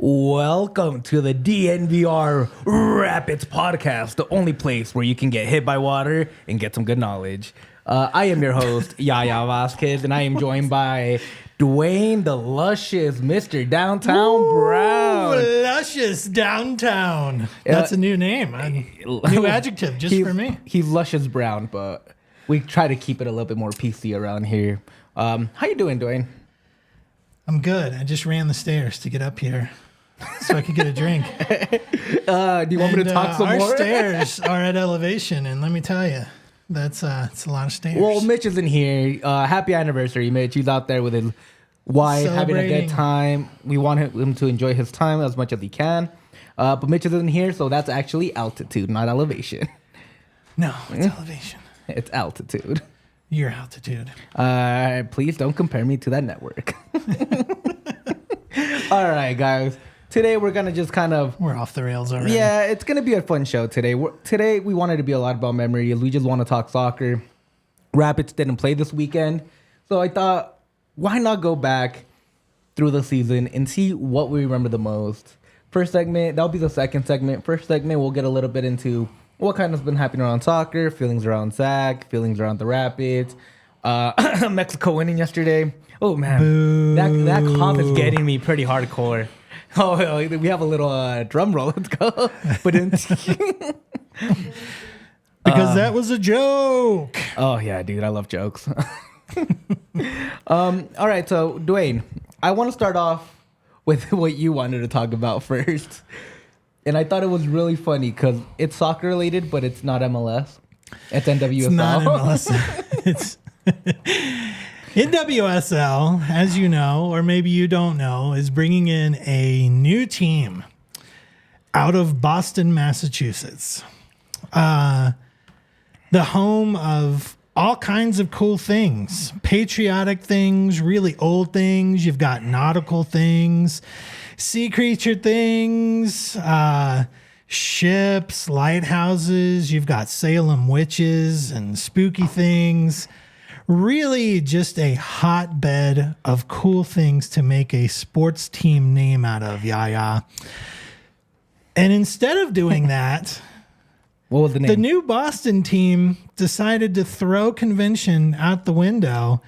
Welcome to the DNVR Rapids Podcast, the only place where you can get hit by water and get some good knowledge. I am your host, Yahir Vasquez, and I am joined by Duane, the luscious Mr. Downtown Brown. Luscious Downtown. That's a new name. New adjective just for me. He's luscious brown, but we try to keep it a little bit more PC around here. How you doing, Duane? I'm good. I just ran the stairs to get up here so I could get a drink. Do you want me to talk some more? Our stairs are at elevation, and let me tell you, it's a lot of stairs. Well, Mitch isn't here. Happy anniversary, Mitch. He's out there with his wife, having a good time. We want him to enjoy his time as much as he can. But Mitch isn't here, so that's actually altitude, not elevation. No, it's elevation. It's altitude. Your altitude. Please don't compare me to that network. All right, guys. Today we're gonna just we're off the rails already. Yeah, it's gonna be a fun show today. Today we wanted to be a lot about memories. We just want to talk soccer. Rapids didn't play this weekend, so I thought, why not go back through the season and see what we remember the most. First segment, that'll be the second segment. First segment, we'll get a little bit into what kind of been happening around soccer, feelings around Zach, feelings around the Rapids. Mexico winning yesterday. Oh man, that cough is getting me pretty hardcore. Oh, we have a little drum roll. Let's go. But because that was a joke. Oh yeah, dude, I love jokes. All right, so Duane, I want to start off with what you wanted to talk about first. And I thought it was really funny because it's soccer related, but it's not MLS. It's NWSL. It's not MLS. It's NWSL, as you know, or maybe you don't know, is bringing in a new team out of Boston, Massachusetts. The home of all kinds of cool things, patriotic things, really old things. You've got nautical things, sea creature things, ships, lighthouses. You've got Salem witches and spooky things. Really just a hotbed of cool things to make a sports team name out of, Yaya. And instead of doing that, what was the name? The new Boston team decided to throw convention out the window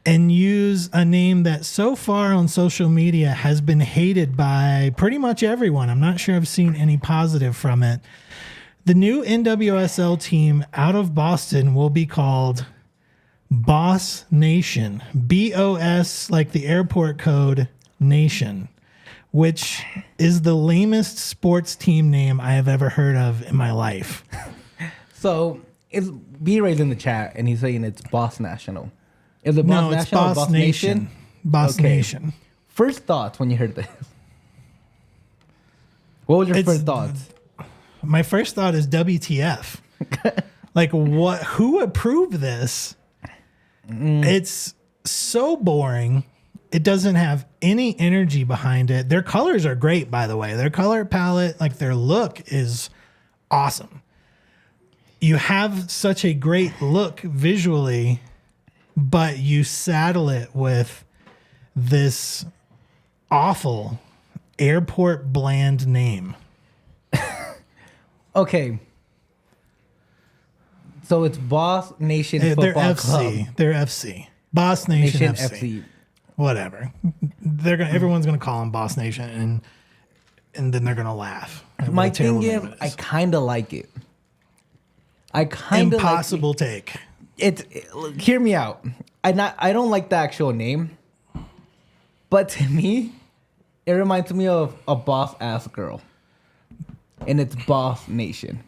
and use a name that so far on social media has been hated by pretty much everyone. I'm not sure I've seen any positive from it. The new NWSL team out of Boston will be called Bos Nation. BOS, like the airport code, Nation, which is the lamest sports team name I have ever heard of in my life. So, B-Ray's in the chat, and he's saying it's Bos National. Is it Bos No, National it's Bos or Bos Nation. Nation? Bos Okay. Nation. First thoughts when you heard this? What was your first thoughts? My first thought is WTF. Like, what? Who approved this? It's so boring. It doesn't have any energy behind it. Their colors are great, by the way. Their color palette, like their look, is awesome. You have such a great look visually, but you saddle it with this awful airport bland name. Okay. So it's Bos Nation Football They're Club. FC. They're FC. Bos Nation FC. Whatever. Everyone's gonna call them Bos Nation, and then they're gonna laugh. My thing is, I kind of like it. I kind of impossible take. Hear me out. I don't like the actual name, but to me, it reminds me of a boss ass girl, and it's Bos Nation,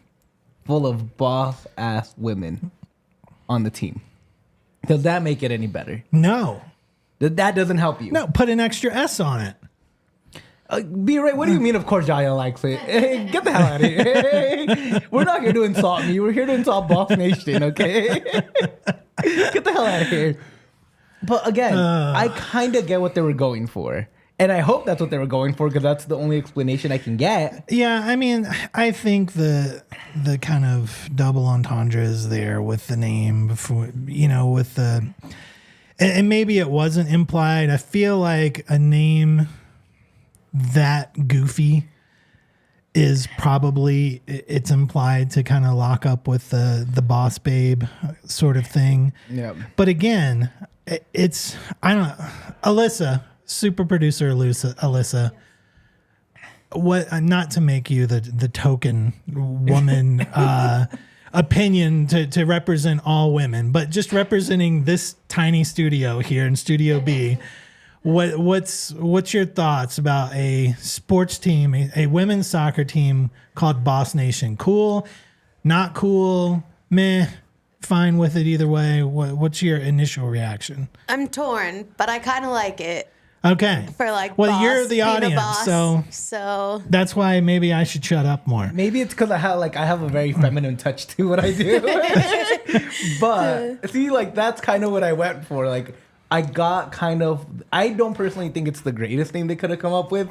full of boss ass women on the team. Does that make it any better? No. That doesn't help you. No, put an extra S on it. B-Ray, what do you mean, of course Yahir likes it? Hey, get the hell out of here. Hey, we're not here to insult me. We're here to insult Bos Nation, okay? Get the hell out of here. But again, I kind of get what they were going for. And I hope that's what they were going for because that's the only explanation I can get. Yeah, I mean, I think the kind of double entendres there with the name before, with the... And maybe it wasn't implied. I feel like a name that goofy is probably, it's implied to kind of lock up with the boss babe sort of thing. Yeah. But again, it's, I don't know, Alyssa, super producer Alyssa, what, not to make you the token woman opinion to represent all women, but just representing this tiny studio here in Studio B. What's your thoughts about a sports team, a women's soccer team called Bos Nation? Cool, not cool, meh, fine with it either way. What's your initial reaction? I'm torn, but I kind of like it. Okay. For like, well, boss, you're the audience, boss, so that's why maybe I should shut up more. Maybe it's because I have a very feminine touch to what I do. But see, like that's kind of what I went for. Like I got kind of. I don't personally think it's the greatest name they could have come up with,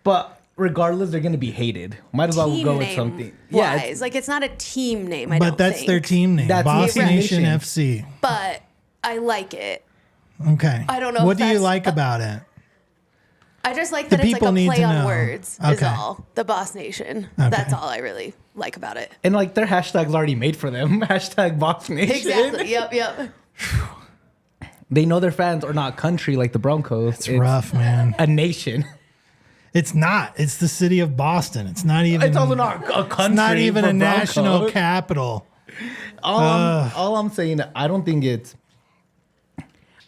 but regardless, they're going to be hated. Might as well go with something. Yeah, it's not a team name. But that's their team name. That's Bos Nation Nation. FC. But I like it. Okay. I don't know. What do you like about it? I just like that it's like a play on words. Okay. Is all the Bos Nation. Okay. That's all I really like about it. And like their hashtag's already made for them. Hashtag Bos Nation. Exactly. Yep. They know their fans are not country like the Broncos. It's rough, man. A nation. It's not. It's the city of Boston. It's not even. It's also not a country. It's not even for a Broncos. national capital. All I'm saying, I don't think it's.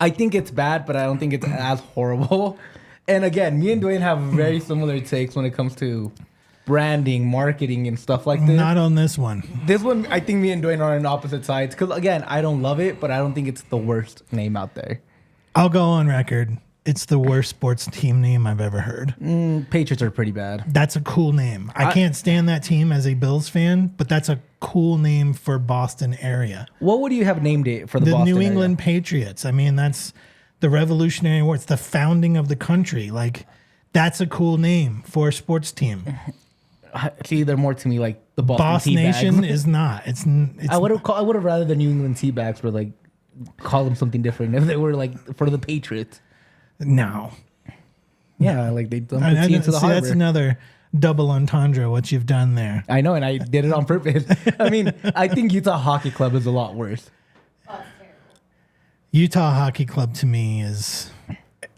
I think it's bad, but I don't think it's as horrible. And again, me and Duane have very similar takes when it comes to branding, marketing, and stuff like this. Not on this one. This one, I think me and Duane are on opposite sides. Because again, I don't love it, but I don't think it's the worst name out there. I'll go on record. It's the worst sports team name I've ever heard. Patriots are pretty bad. That's a cool name. I can't stand that team as a Bills fan, but that's a cool name for Boston area. What would you have named it for the Boston New England area? Patriots. I mean, that's the Revolutionary War. It's the founding of the country. Like, that's a cool name for a sports team. See, they're more to me like the Boston Bos Tea Nation Bags. is not. It's I would have rather the New England Tea Bags were like call them something different if they were like for the Patriots. no. Yeah, like they dumped the tea into the harbor. That's another double entendre. What you've done there. I know, and I did it on purpose. I mean, I think Utah Hockey Club is a lot worse. Utah Hockey Club to me is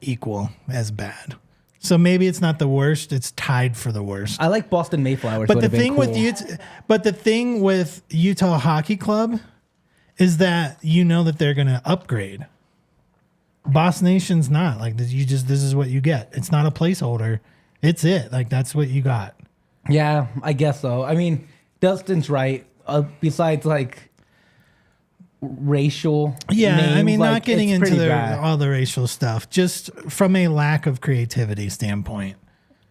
equal as bad. So maybe it's not the worst. It's tied for the worst. I like Boston Mayflowers. But the thing with Utah Hockey Club is that you know that they're going to upgrade. Bos Nation's not like this. This is what you get. It's not a placeholder. It's it. Like that's what you got. Yeah, I guess so. I mean, Dustin's right. Besides like racial. Yeah, names, I mean, like, not getting it's into pretty bad. all the racial stuff, just from a lack of creativity standpoint.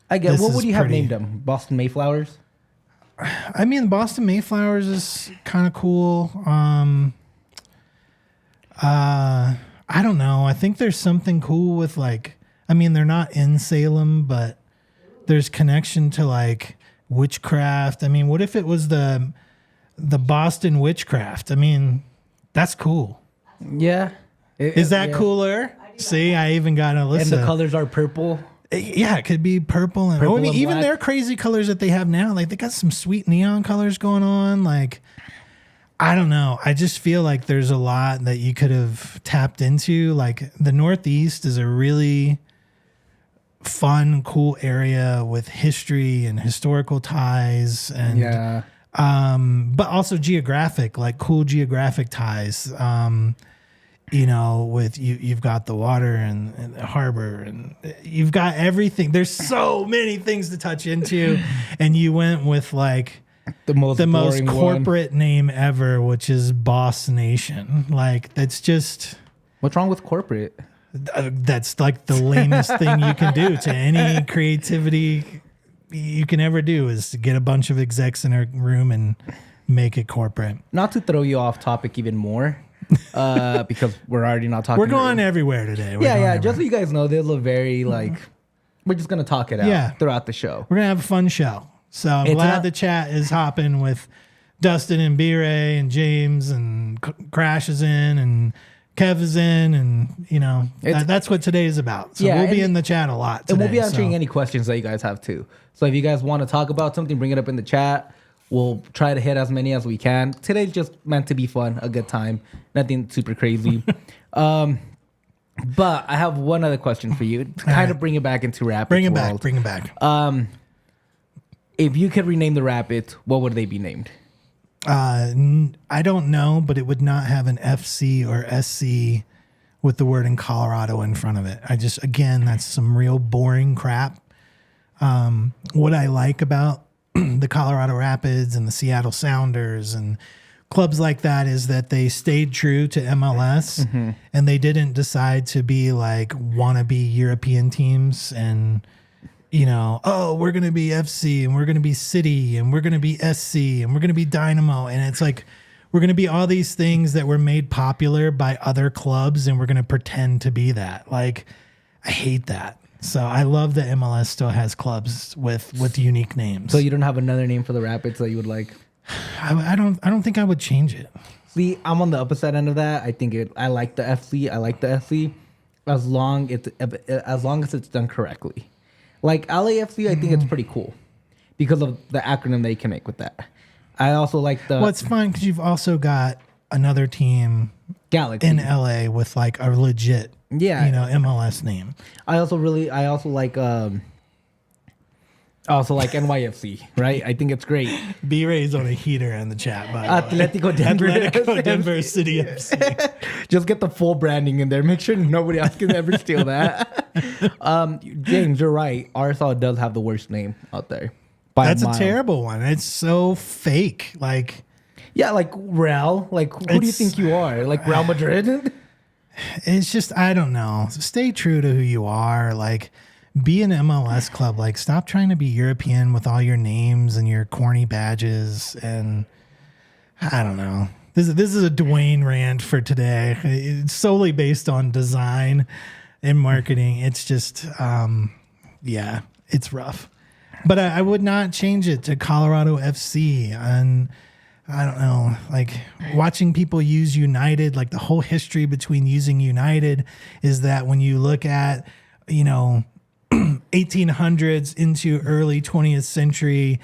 I guess. This What is would you have pretty- named them? Boston Mayflowers. I mean, Boston Mayflowers is kind of cool. I don't know. I think there's something cool with like, I mean, they're not in Salem, but there's connection to like witchcraft. I mean, what if it was the Boston witchcraft? I mean, that's cool. Yeah. Is that cooler? See, I even got a list. And the colors are purple. Yeah, it could be purple and, Purple I mean, and even black. their crazy colors that they have now, like they got some sweet neon colors going on. Like, I don't know. I just feel like there's a lot that you could have tapped into. Like the Northeast is a really fun, cool area with history and historical ties and Yeah. but also geographic, like cool geographic ties. You know, with you've got the water and the harbor and you've got everything. There's so many things to touch into. And you went with like The most boring one. corporate name ever, which is Bos Nation. Like that's just, What's wrong with corporate? That's like the lamest thing you can do to any creativity you can ever do is to get a bunch of execs in a room and make it corporate. Not to throw you off topic even more, because we're already not talking. We're going everywhere today. Just so you guys know, there's a very like, we're just gonna talk it out throughout the show. We're gonna have a fun show. So I'm glad the chat is hopping with Dustin and B-Ray and James and Crash is in and Kev is in, and that's what today is about. So we'll be in the chat a lot today. And we'll be answering any questions that you guys have too. So if you guys want to talk about something, bring it up in the chat. We'll try to hit as many as we can. Today's just meant to be fun, a good time, nothing super crazy. But I have one other question for you to kind of bring it back into Rapids world. Bring it back. If you could rename the Rapids, what would they be named? I don't know, but it would not have an FC or SC with the word in Colorado in front of it. Again, that's some real boring crap. What I like about the Colorado Rapids and the Seattle Sounders and clubs like that is that they stayed true to MLS and they didn't decide to be like wannabe European teams and, we're going to be FC and we're going to be City and we're going to be SC and we're going to be Dynamo. And it's like, we're going to be all these things that were made popular by other clubs and we're going to pretend to be that. Like, I hate that. So I love that MLS still has clubs with unique names. So you don't have another name for the Rapids that you would like? I don't think I would change it. See, I'm on the opposite end of that. I like the FC. I like the SC as long as it's done correctly. Like LAFC, I think it's pretty cool because of the acronym they can make with that. I also like the. Well, it's fun because you've also got another team Galaxy in LA with like a legit MLS name. I also like NYFC, right? I think it's great. B-Ray's on a heater in the chat, by Atletico Denver. Atletico Denver City FC. Just get the full branding in there. Make sure nobody else can ever steal that. James, you're right. RSL does have the worst name out there. That's a terrible one. It's so fake. Like, yeah, like Real. Like, who do you think you are? Like Real Madrid? It's just, I don't know. Stay true to who you are. Like, be an MLS club. Like, stop trying to be European with all your names and your corny badges. And I don't know. This is a Duane rant for today. It's solely based on design and marketing. It's just, it's rough. But I would not change it to Colorado FC. And I don't know, like watching people use United, like the whole history between using United is that when you look at, 1800s into early 20th century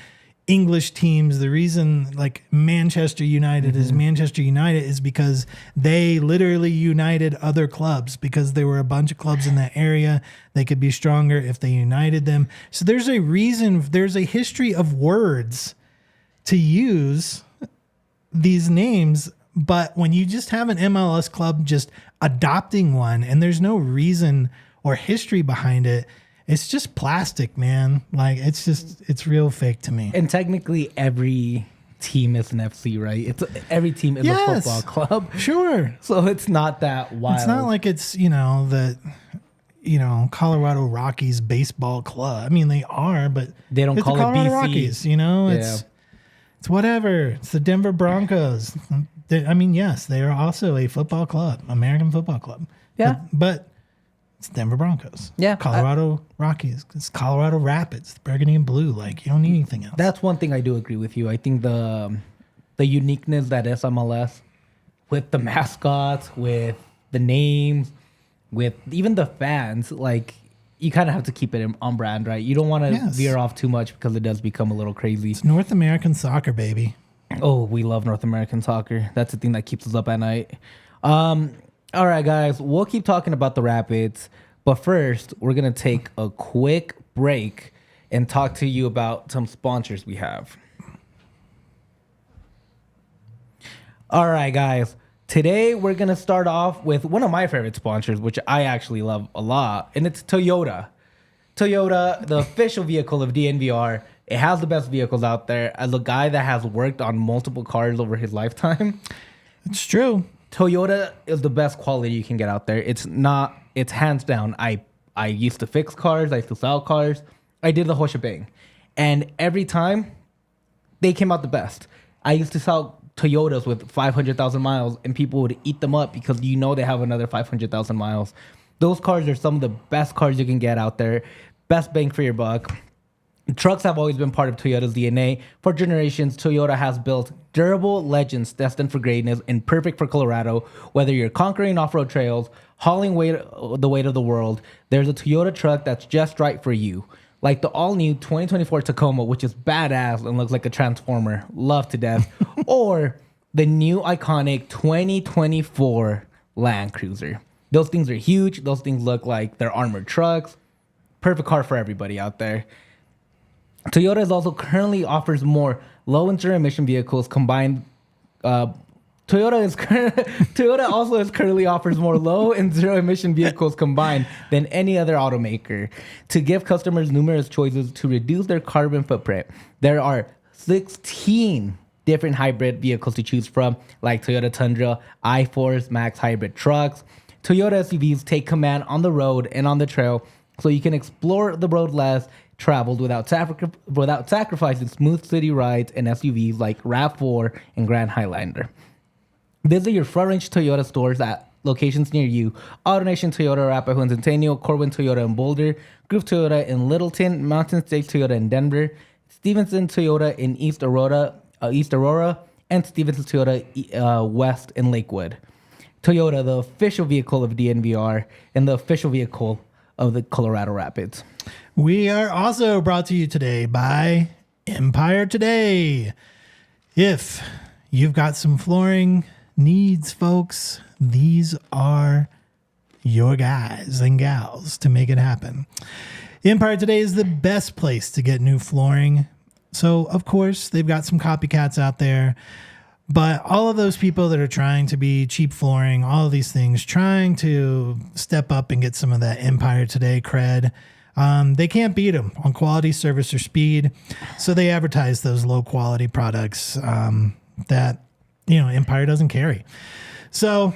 English teams, the reason like Manchester United is Manchester United is because they literally united other clubs because there were a bunch of clubs in that area. They could be stronger if they united them. So there's a reason, there's a history of words to use these names, but when you just have an MLS club just adopting one and there's no reason or history behind it, it's just plastic, man. Like it's real fake to me. And technically every team is an FC, right? Every team is a football club. Sure. So it's not that wild. It's not like it's, Colorado Rockies baseball club. I mean, they are, but they don't call it Colorado BC. Rockies, It's whatever. It's the Denver Broncos. Yes, they are also a football club, American football club. Yeah. But it's Denver Broncos. Yeah. Colorado Rockies. It's Colorado Rapids, the burgundy and blue. Like, you don't need anything else. That's one thing I do agree with you. I think the uniqueness that is MLS with the mascots, with the names, with even the fans, like, you kind of have to keep it on brand, right? You don't want to veer off too much because it does become a little crazy. It's North American soccer, baby. Oh, we love North American soccer. That's the thing that keeps us up at night. All right, guys, we'll keep talking about the Rapids, but first, we're going to take a quick break and talk to you about some sponsors we have. All right, guys. Today, we're going to start off with one of my favorite sponsors, which I actually love a lot, and it's Toyota. Toyota, the official vehicle of DNVR. It has the best vehicles out there. As a guy that has worked on multiple cars over his lifetime, it's true. Toyota is the best quality you can get out there. It's it's hands down. I used to fix cars. I used to sell cars. I did the whole shebang. And every time, they came out the best. I used to sell Toyotas with 500,000 miles, and people would eat them up because you know they have another 500,000 miles. Those cars are some of the best cars you can get out there. Best bang for your buck. Trucks have always been part of Toyota's DNA. For generations, Toyota has built durable legends destined for greatness and perfect for Colorado. Whether you're conquering off-road trails, hauling the weight of the world, there's a Toyota truck that's just right for you. Like the all-new 2024 Tacoma, which is badass and looks like a transformer. Love to death. Or the new iconic 2024 Land Cruiser. Those things are huge. Those things look like they're armored trucks. Perfect car for everybody out there. Toyota is also currently offers more low and zero emission vehicles combined. Toyota also currently offers more low and zero emission vehicles combined than any other automaker to give customers numerous choices to reduce their carbon footprint. There are 16 different hybrid vehicles to choose from, like Toyota Tundra, iForce, Max hybrid trucks. Toyota SUVs take command on the road and on the trail, so you can explore the road less traveled without sacrificing smooth city rides and SUVs like RAV4 and Grand Highlander. Visit your Front Range Toyota stores at locations near you. AutoNation Toyota Arapahoe and Centennial, Corbin Toyota in Boulder, Groove Toyota in Littleton, Mountain State Toyota in Denver, Stevenson Toyota in East Aurora, and Stevenson Toyota West in Lakewood. Toyota, the official vehicle of DNVR and the official vehicle of the Colorado Rapids. We are also brought to you today by Empire Today. If you've got some flooring needs, folks, these are your guys and gals to make it happen. Empire Today is the best place to get new flooring. So, of course, they've got some copycats out there. But all of those people that are trying to be cheap flooring, all of these things, trying to step up and get some of that Empire Today cred, they can't beat them on quality, service, or speed. So they advertise those low quality products that, Empire doesn't carry. So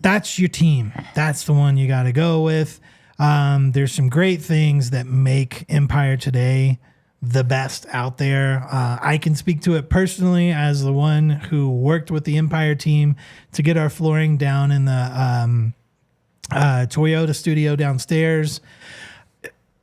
that's your team. That's the one you got to go with. There's some great things that make Empire Today the best out there. I can speak to it personally as the one who worked with the Empire team to get our flooring down in the Toyota studio downstairs.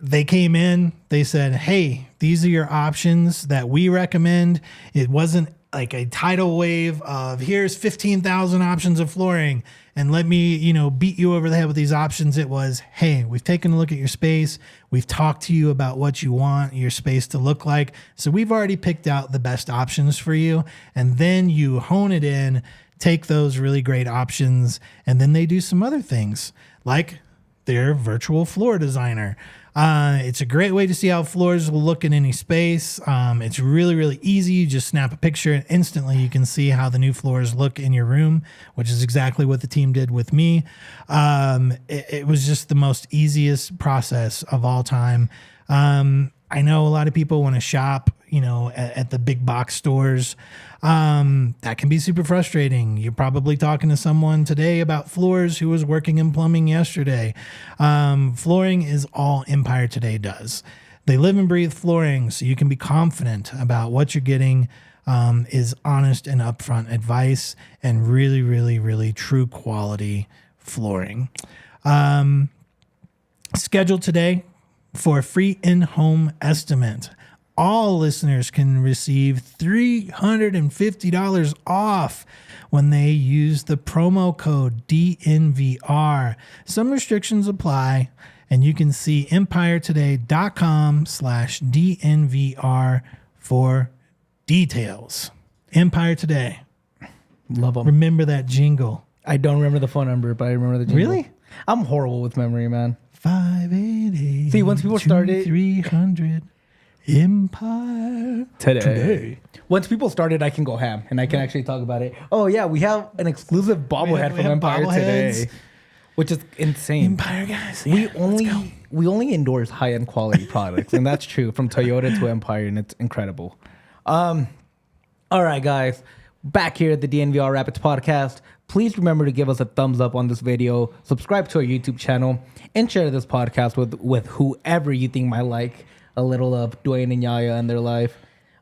They came in, they said, hey, these are your options that we recommend. It wasn't like a tidal wave of here's 15,000 options of flooring and let me, beat you over the head with these options. It was, hey, we've taken a look at your space. We've talked to you about what you want your space to look like. So we've already picked out the best options for you. And then you hone it in, take those really great options, and then they do some other things like their virtual floor designer. It's a great way to see how floors will look in any space. It's really, really easy. You just snap a picture and instantly you can see how the new floors look in your room, which is exactly what the team did with me. It was just the most easiest process of all time. I know a lot of people want to shop, at the big box stores. That can be super frustrating. You're probably talking to someone today about floors who was working in plumbing yesterday. Flooring is all Empire Today does. They live and breathe flooring, so you can be confident about what you're getting is honest and upfront advice and really, really, really true quality flooring. Schedule today for a free in-home estimate. All listeners can receive $350 off when they use the promo code DNVR. Some restrictions apply, and you can see empiretoday.com/DNVR for details. Empire Today. Love them. Remember that jingle. I don't remember the phone number, but I remember the jingle. Really? I'm horrible with memory, man. 588. See, once people started 300 Empire Today. Once people started, I can go ham and I can actually talk about it. Oh yeah, we have an exclusive bobblehead from Empire Today, which is insane. Empire guys, we only endorse high end quality products, and that's true from Toyota to Empire, and it's incredible. All right, guys, back here at the DNVR Rapids Podcast. please remember to give us a thumbs up on this video, subscribe to our YouTube channel, and share this podcast with whoever you think might like a little of Duane and Yahir in their life.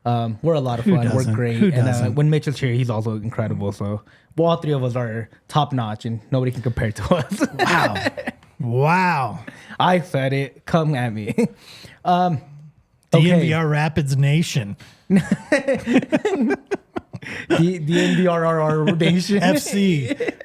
We're a lot of fun. We're great. And when Mitch is here, he's also incredible. So all three of us are top notch, and nobody can compare to us. Wow. Wow. I said it. Come at me. DNVR Rapids Nation. DNVR Nation. FC.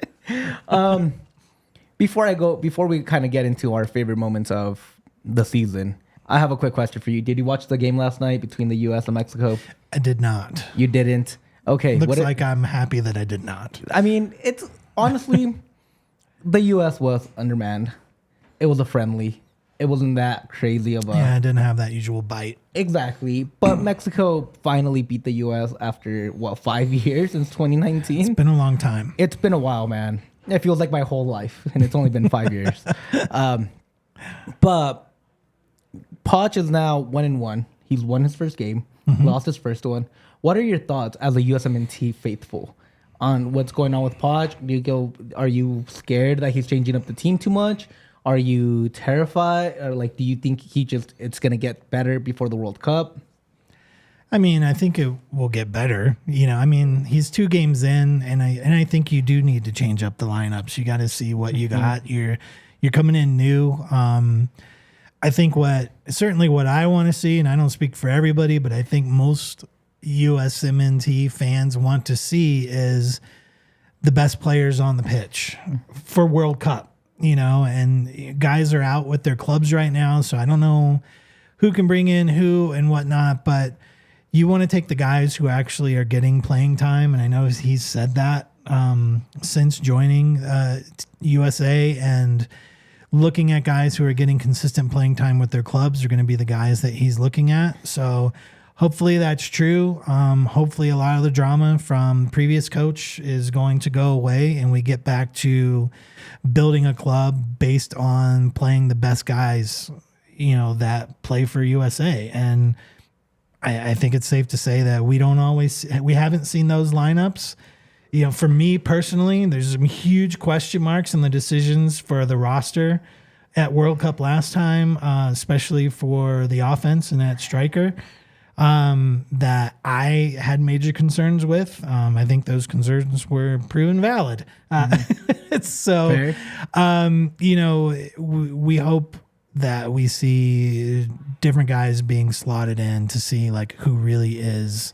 Before we kind of get into our favorite moments of the season, I have a quick question for you. Did you watch the game last night between the U.S. and Mexico? I did not. You didn't? Okay. Looks like I'm happy that I did not. I mean, it's honestly, the U.S. was undermanned. It was a friendly. It wasn't that crazy of a... Yeah, I didn't have that usual bite. Exactly. But Mexico finally beat the U.S. after, 5 years since 2019? It's been a long time. It's been a while, man. It feels like my whole life, and it's only been 5 years. But Poch is now 1-1. He's won his first game, lost his first one. What are your thoughts as a USMNT faithful on what's going on with Poch? Are you scared that he's changing up the team too much? Are you terrified? Or do you think it's going to get better before the World Cup? I mean, I think it will get better. He's 2 games in, and I think you do need to change up the lineups. You got to see what you got. You're coming in new. I think what I want to see, and I don't speak for everybody, but I think most USMNT fans want to see is the best players on the pitch for World Cup. And guys are out with their clubs right now, so I don't know who can bring in who and whatnot, but you want to take the guys who actually are getting playing time, and I know he's said that since joining USA, and looking at guys who are getting consistent playing time with their clubs are going to be the guys that he's looking at. So hopefully that's true. Hopefully a lot of the drama from previous coach is going to go away, and we get back to building a club based on playing the best guys, that play for USA. And I think it's safe to say that we haven't seen those lineups. For me personally, there's some huge question marks in the decisions for the roster at World Cup last time, especially for the offense and at striker, that I had major concerns with. I think those concerns were proven valid. So, we hope that we see different guys being slotted in to see who really is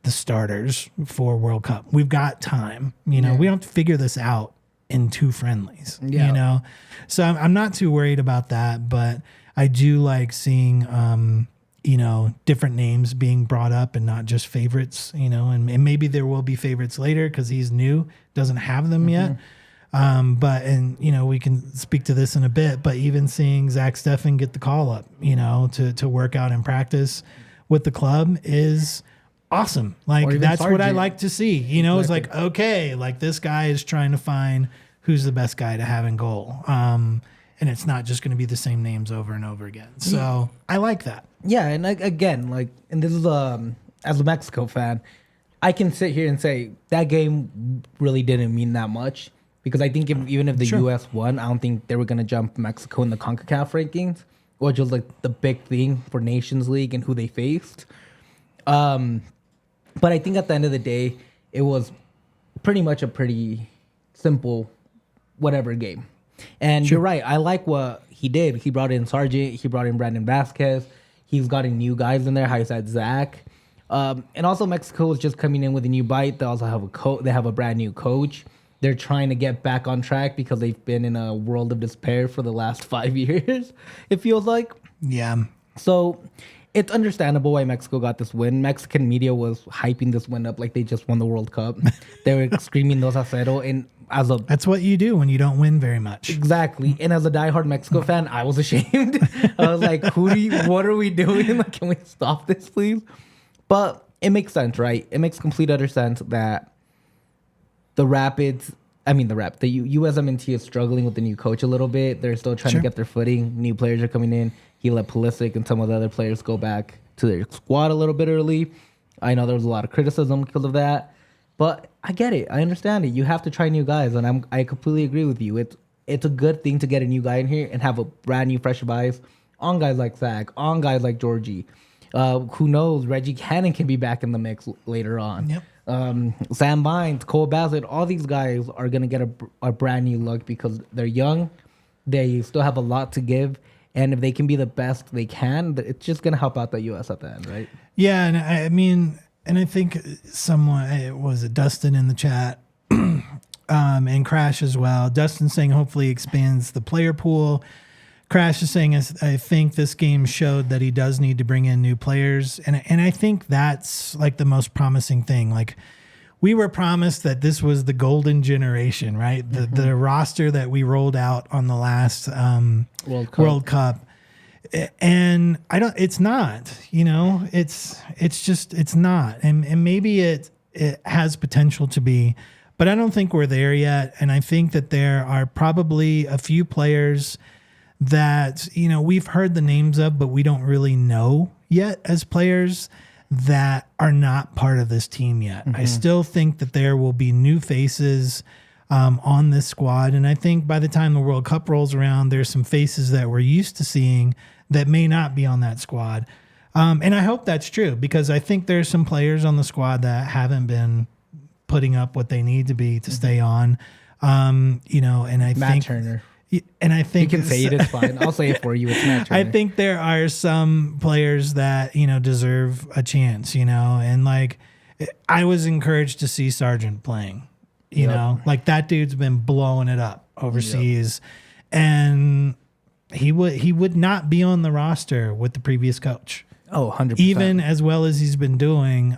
the starters for World Cup. We've got time. We don't have to figure this out in 2 friendlies. So I'm not too worried about that, but I do like seeing different names being brought up and not just favorites, and maybe there will be favorites later because he's new, doesn't have them yet. But we can speak to this in a bit, but even seeing Zach Steffen get the call up, to work out and practice with the club is awesome. That's what I like to see, It's okay, this guy is trying to find who's the best guy to have in goal. And it's not just going to be the same names over and over again. So I like that. Yeah. And again, and this is, as a Mexico fan, I can sit here and say that game really didn't mean that much. Because I think even if the U.S. won, I don't think they were going to jump Mexico in the CONCACAF rankings, which was the big thing for Nations League and who they faced. But I think at the end of the day, it was pretty much a pretty simple whatever game. And you're right. I like what he did. He brought in Sargent. He brought in Brandon Vasquez. He's gotten new guys in there. How you said Zach. And also Mexico is just coming in with a new bite. They also have they have a brand new coach. They're trying to get back on track because they've been in a world of despair for the last 5 years, it feels like. Yeah. So it's understandable why Mexico got this win. Mexican media was hyping this win up like they just won the World Cup. They were screaming 2-0. And that's what you do when you don't win very much. Exactly. And as a diehard Mexico fan, I was ashamed. I was like, what are we doing? Can we stop this, please? But it makes sense, right? It makes complete utter sense that the USMNT is struggling with the new coach a little bit. They're still trying to get their footing. New players are coming in. He let Pulisic and some of the other players go back to their squad a little bit early. I know there was a lot of criticism because of that. But I get it. I understand it. You have to try new guys, and I completely agree with you. It's a good thing to get a new guy in here and have a brand new, fresh eyes on guys like Zach, on guys like Georgie. Who knows? Reggie Cannon can be back in the mix later on. Yep. Sam Vines, Cole Bassett, all these guys are gonna get a brand new look because they're young. They still have a lot to give, and if they can be the best they can, it's just gonna help out the U.S. at the end, right? Yeah, and I mean. And I think someone, it was Dustin in the chat, and Crash as well. Dustin saying hopefully expands the player pool. Crash is saying I think this game showed that he does need to bring in new players, and I think that's like the most promising thing. Like we were promised that this was the golden generation, right? The roster that we rolled out on the last World Cup. And it's not, it's not. And maybe it has potential to be, but I don't think we're there yet. And I think that there are probably a few players that, we've heard the names of, but we don't really know yet as players that are not part of this team yet. I still think that there will be new faces on this squad. And I think by the time the World Cup rolls around, there's some faces that we're used to seeing that may not be on that squad. And I hope that's true because I think there's some players on the squad that haven't been putting up what they need to be to stay on. And I Matt think Turner. And I think you can say it, it's fine. I'll say it for you. It's Matt Turner. I think there are some players that, deserve a chance, and like I was encouraged to see Sargent playing, like that dude's been blowing it up overseas. And he would not be on the roster with the previous coach. Oh, 100%. Even as well as he's been doing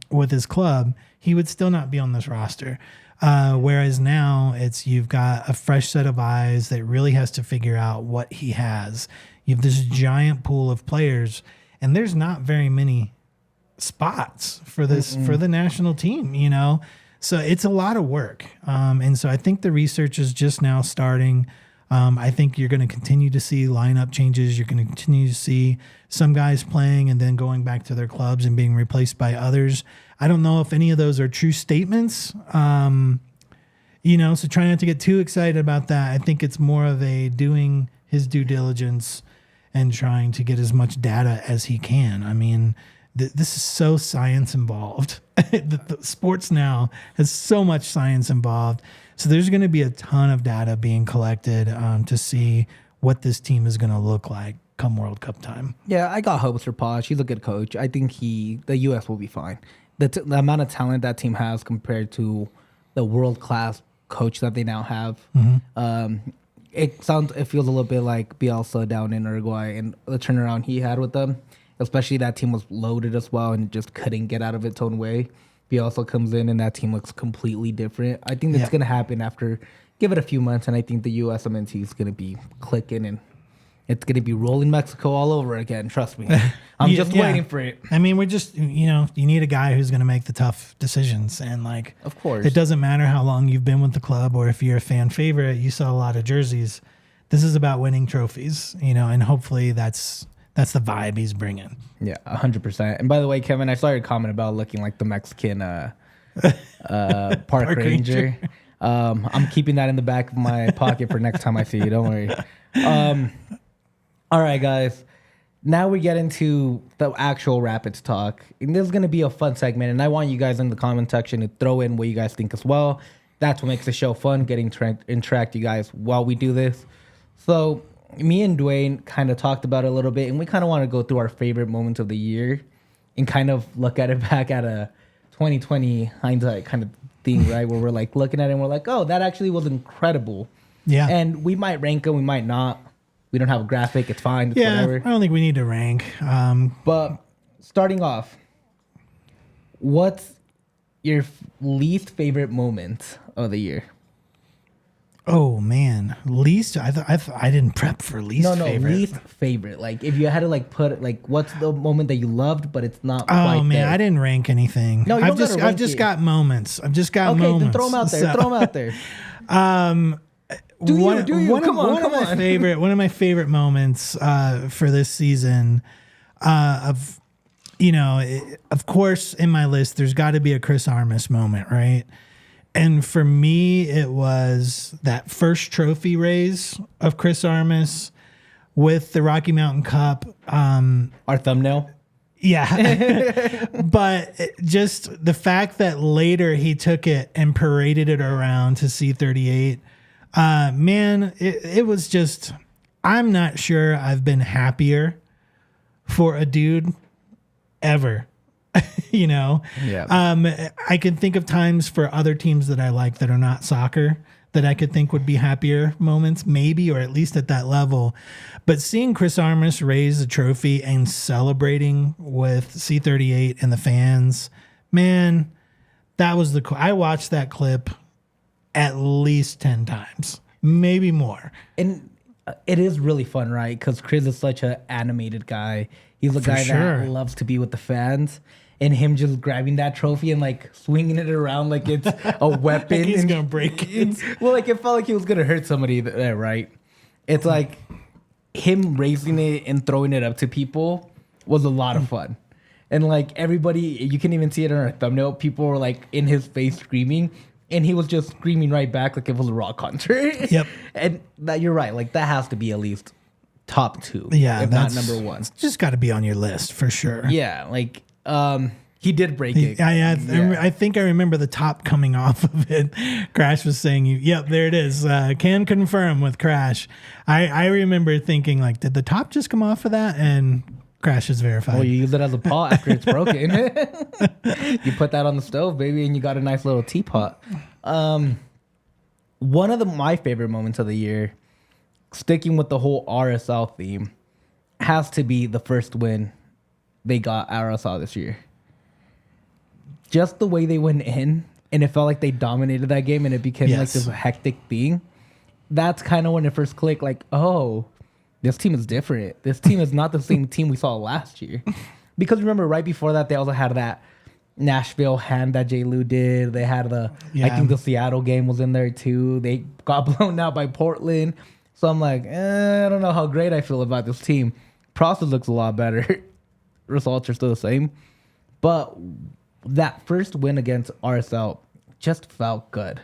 with his club, he would still not be on this roster. Whereas now you've got a fresh set of eyes that really has to figure out what he has. You have this giant pool of players, and there's not very many spots for this for the national team, So it's a lot of work. And so I think the research is just now starting. I think you're going to continue to see lineup changes. You're going to continue to see some guys playing and then going back to their clubs and being replaced by others. I don't know if any of those are true statements, so try not to get too excited about that. I think it's more of a doing his due diligence and trying to get as much data as he can. I mean, this is so science involved. the sports now has so much science involved. So there's going to be a ton of data being collected to see what this team is going to look like come World Cup time. Yeah, I got hopes for Posh. He's a good coach. I think the U.S. will be fine. The amount of talent that team has compared to the world-class coach that they now have, it feels a little bit like Bielsa down in Uruguay and the turnaround he had with them. Especially that team was loaded as well and just couldn't get out of its own way. Bielsa comes in and that team looks completely different. I think that's going to happen after, give it a few months, and I think the USMNT is going to be clicking and it's going to be rolling Mexico all over again. Trust me. I'm just waiting for it. I mean, we're just, you need a guy who's going to make the tough decisions. And like, of course, it doesn't matter how long you've been with the club or if you're a fan favorite, you saw a lot of jerseys. This is about winning trophies, and hopefully that's the vibe he's bringing. Yeah, 100%. And by the way, Kevin, I saw your comment about looking like the Mexican park ranger. I'm keeping that in the back of my pocket for next time I see you. Don't worry. All right, guys. Now we get into the actual Rapids talk. And this is going to be a fun segment. And I want you guys in the comment section to throw in what you guys think as well. That's what makes the show fun, getting to interact you guys while we do this. So me and Duane kind of talked about it a little bit, and we kind of want to go through our favorite moments of the year and kind of look at it back at a 2020 hindsight kind of thing, right? Where we're like looking at it and we're like, oh, that actually was incredible. Yeah. And we might rank them, we might not. We don't have a graphic. It's fine. It's whatever. I don't think we need to rank. But starting off, what's your least favorite moment of the year? Oh man, least I didn't prep for least. favorite. Least favorite. Like if you had to like put like what's the moment that you loved, but it's not. Oh quite man, there. I didn't rank anything. No, I've just got moments. I've just got moments. Okay, then throw them out there. Throw them out there. One of my favorite moments for this season of of course, in my list, there's got to be a Chris Armas moment, right? And for me, it was that first trophy raise of Chris Armas with the Rocky Mountain Cup. Our thumbnail. Yeah. But just the fact that later he took it and paraded it around to C38, man, it was just, I'm not sure I've been happier for a dude ever. Yeah. I can think of times for other teams that I like that are not soccer that I could think would be happier moments, maybe, or at least at that level. But seeing Chris Armas raise the trophy and celebrating with C38 and the fans, man, that was I watched that clip at least 10 times, maybe more. And it is really fun, right? Because Chris is such an animated guy. He's a guy that loves to be with the fans. And him just grabbing that trophy and like swinging it around like it's a weapon. Like he's going to break it. Well, like it felt like he was going to hurt somebody there, right? It's like him raising it and throwing it up to people was a lot of fun. And like everybody, you can even see it on our thumbnail. People were like in his face screaming. And he was just screaming right back like it was a rock concert. Yep. And that you're right. Like that has to be at least top 2. Yeah. If not number 1. It's just got to be on your list for sure. Yeah. Like he did break it. I think I remember the top coming off of it. Crash was saying, yep, there it is. Can confirm with Crash. I remember thinking like, did the top just come off of that? And Crash is verified. Well, you use it as a pot after it's broken. You put that on the stove, baby, and you got a nice little teapot. One of my favorite moments of the year, sticking with the whole RSL theme, has to be the first win they got at RSL this year. Just the way they went in, and it felt like they dominated that game, and it became like this hectic thing. That's kind of when it first clicked, like, oh, this team is different. This team is not the same team we saw last year. Because remember, right before that, they also had that Nashville hand that J. Lou did. They had I think the Seattle game was in there too. They got blown out by Portland. So I'm like, I don't know how great I feel about this team. Process looks a lot better. Results are still the same. But that first win against RSL just felt good.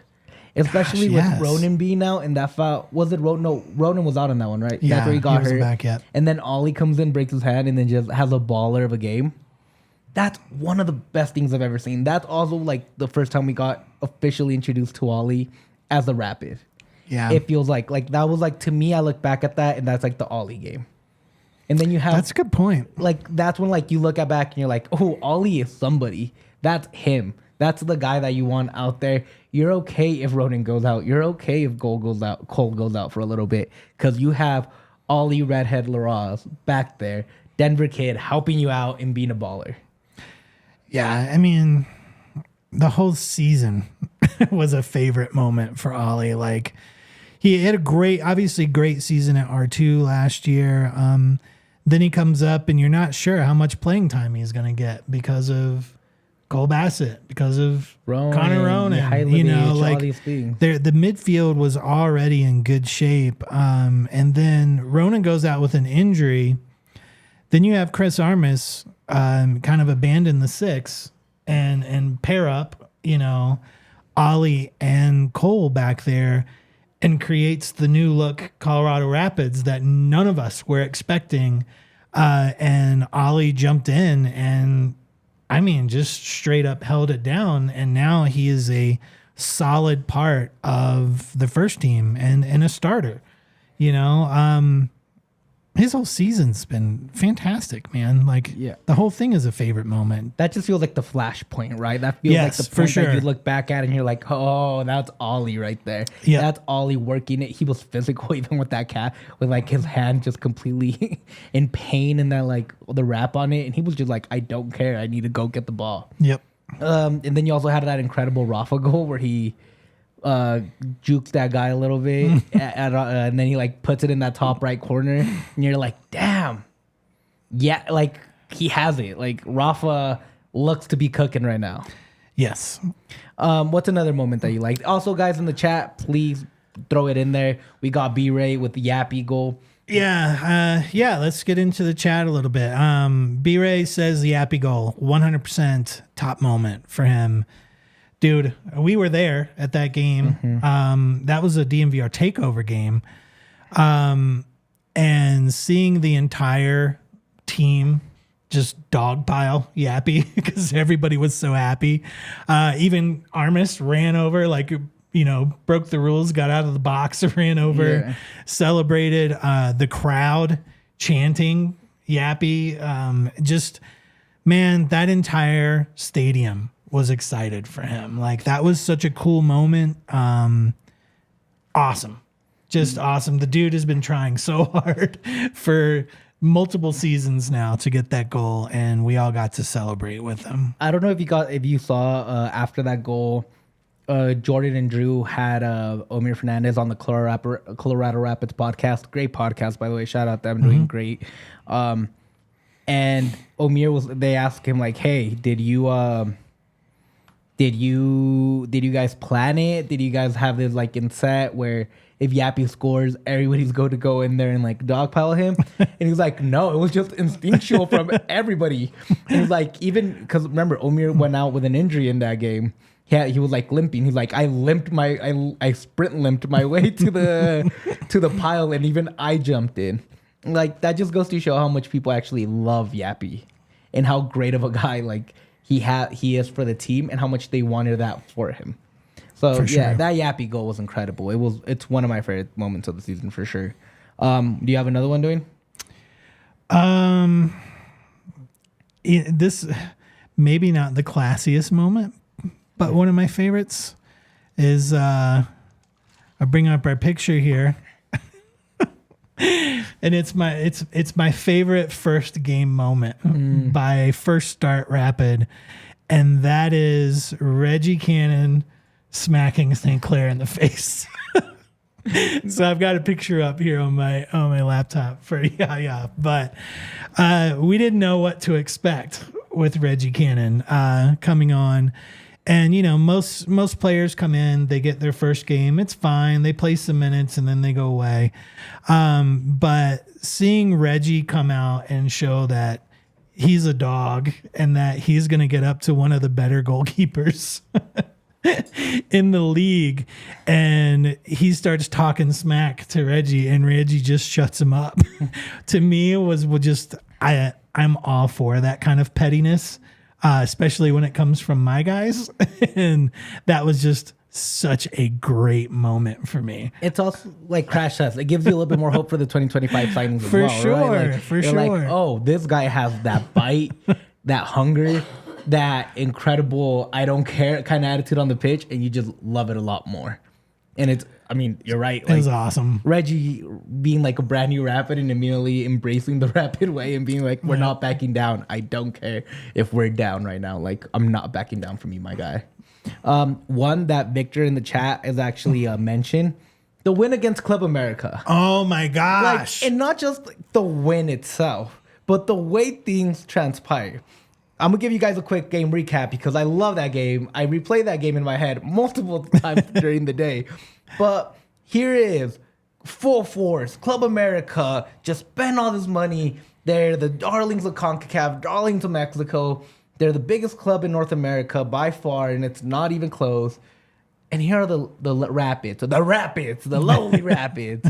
Especially with Ronan being out, and that felt, was it Ronan? No, Ronan was out on that one, right? Yeah, that's where he got hurt. Back yet. And then Ollie comes in, breaks his hand, and then just has a baller of a game. That's one of the best things I've ever seen. That's also like the first time we got officially introduced to Ollie as a Rapid. Yeah. It feels like that was like, to me, I look back at that, and that's like the Ollie game. And then you have... That's a good point. Like, that's when like you look at back and you're like, oh, Ollie is somebody. That's him. That's the guy that you want out there. You're okay if Ronan goes out. You're okay if Cole goes out for a little bit. Because you have Ollie Redhead Laraz back there. Denver kid helping you out and being a baller. Yeah, I mean, the whole season was a favorite moment for Ollie. Like, he had a great season at R2 last year. Then he comes up and you're not sure how much playing time he's going to get because of Cole Bassett, because of Connor Ronan. All these things. The midfield was already in good shape. And then Ronan goes out with an injury. Then you have Chris Armas kind of abandon the 6 and pair up, Ollie and Cole back there, and creates the new look Colorado Rapids that none of us were expecting. And Ollie jumped in and, I mean, just straight up held it down. And now he is a solid part of the first team and a starter. His whole season's been fantastic, man. Like, the whole thing is a favorite moment. That just feels like the flashpoint, right? That feels like the point that you look back at and you're like, oh, that's Ollie right there. Yeah. That's Ollie working it. He was physical even with that cat, with like his hand just completely in pain and that like the wrap on it. And he was just like, I don't care. I need to go get the ball. Yep. And then you also had that incredible Rafa goal where he jukes that guy a little bit and then he like puts it in that top right corner and you're like, damn, yeah, like he has it. Like Rafa looks to be cooking right now. Yes. What's another moment that you liked? Also, guys in the chat, please throw it in there. We got B-Ray with the Yappy goal. Yeah, let's get into the chat a little bit. B-Ray says the Yappy goal, 100% top moment for him. Dude, we were there at that game. Mm-hmm. That was a DNVR takeover game. And seeing the entire team just dogpile Yappy because everybody was so happy. Even Armas ran over, like, broke the rules, got out of the box, ran over, celebrated. The crowd chanting Yappy. Man, that entire stadium was excited for him. Like, that was such a cool moment. Awesome. Just awesome. The dude has been trying so hard for multiple seasons now to get that goal, and we all got to celebrate with him. I don't know if you saw after that goal, Jordan and Drew had Omir Fernandez on the Colorado Rapids podcast. Great podcast, by the way. Shout out to them, doing great. And Omir they asked him, like, hey, did you guys plan it? Did you guys have this like in set where if Yappy scores, everybody's going to go in there and like dogpile him? And he's like, no, it was just instinctual from everybody. And he's like, even because remember, Omir went out with an injury in that game. He was like limping. He's like, I sprint limped my way to the pile, and even I jumped in. Like, that just goes to show how much people actually love Yappy and how great of a guy like he is for the team, and how much they wanted that for him. So yeah, that Yappy goal was incredible. It's one of my favorite moments of the season for sure. Do you have another one, Duane? This maybe not the classiest moment, but one of my favorites is I'll bring up our picture here. And it's my favorite first game moment by First Start Rapid, and that is Reggie Cannon smacking St. Clair in the face. So I've got a picture up here on my laptop for but we didn't know what to expect with Reggie Cannon coming on. And, most players come in, they get their first game. It's fine. They play some minutes and then they go away. But seeing Reggie come out and show that he's a dog and that he's going to get up to one of the better goalkeepers in the league, and he starts talking smack to Reggie, and Reggie just shuts him up. To me, it was just, I'm all for that kind of pettiness. Especially when it comes from my guys. And that was just such a great moment for me. It's also like crash test. It gives you a little bit more hope for the 2025 signings as well, right? Like, for sure. Like, oh, this guy has that bite, that hunger, that incredible I don't care kind of attitude on the pitch, and you just love it a lot more. And you're right. Like, it was awesome. Reggie being like a brand new Rapid and immediately embracing the Rapid way and being like, we're not backing down. I don't care if we're down right now. Like, I'm not backing down from you, my guy. One that Victor in the chat is actually mentioned, the win against Club America. Oh my gosh. And not just the win itself, but the way things transpire. I'm going to give you guys a quick game recap because I love that game. I replay that game in my head multiple times during the day. But here it is, full force. Club America just spent all this money. They're the darlings of CONCACAF, darlings of Mexico. They're the biggest club in North America by far, and it's not even close. And here are the Rapids, the lowly Rapids.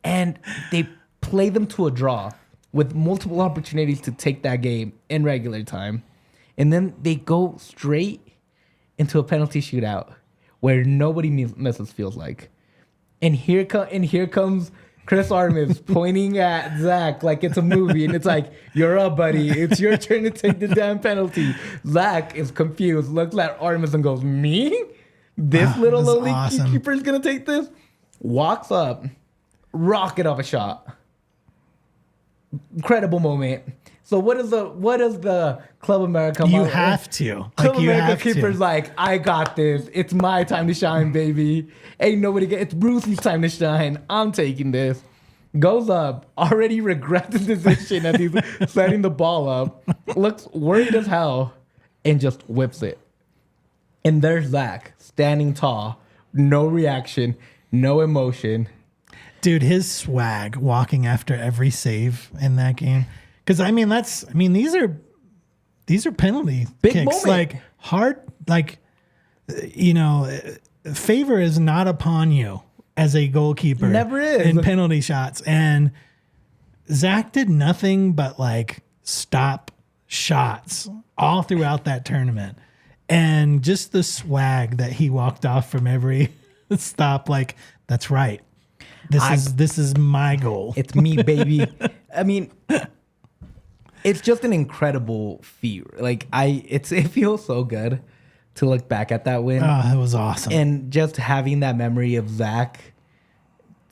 And they play them to a draw with multiple opportunities to take that game in regular time. And then they go straight into a penalty shootout where nobody misses, feels like. And here comes Chris Armas pointing at Zach like it's a movie. And it's like, you're up, buddy. It's your turn to take the damn penalty. Zach is confused, looks at Armas and goes, me? This little lowly keeper is going to take this? Walks up, rocket of a shot. Incredible moment. So what is the Club America? You have to. Club America keeper's like, I got this. It's my time to shine, baby. Ain't nobody it's Brucey's time to shine. I'm taking this. Goes up, already regrets the decision as he's setting the ball up. Looks worried as hell, and just whips it. And there's Zach standing tall, no reaction, no emotion. Dude, his swag walking after every save in that game. Because these are penalty Big kicks. moment. Like hard, like favor is not upon you as a goalkeeper. Never is. In penalty shots. And Zach did nothing but like stop shots all throughout that tournament. And just the swag that he walked off from every stop, like, that's right. This is my goal. It's me, baby. I mean, it's just an incredible feat. Like it feels so good to look back at that win. Oh, it was awesome. And just having that memory of Zach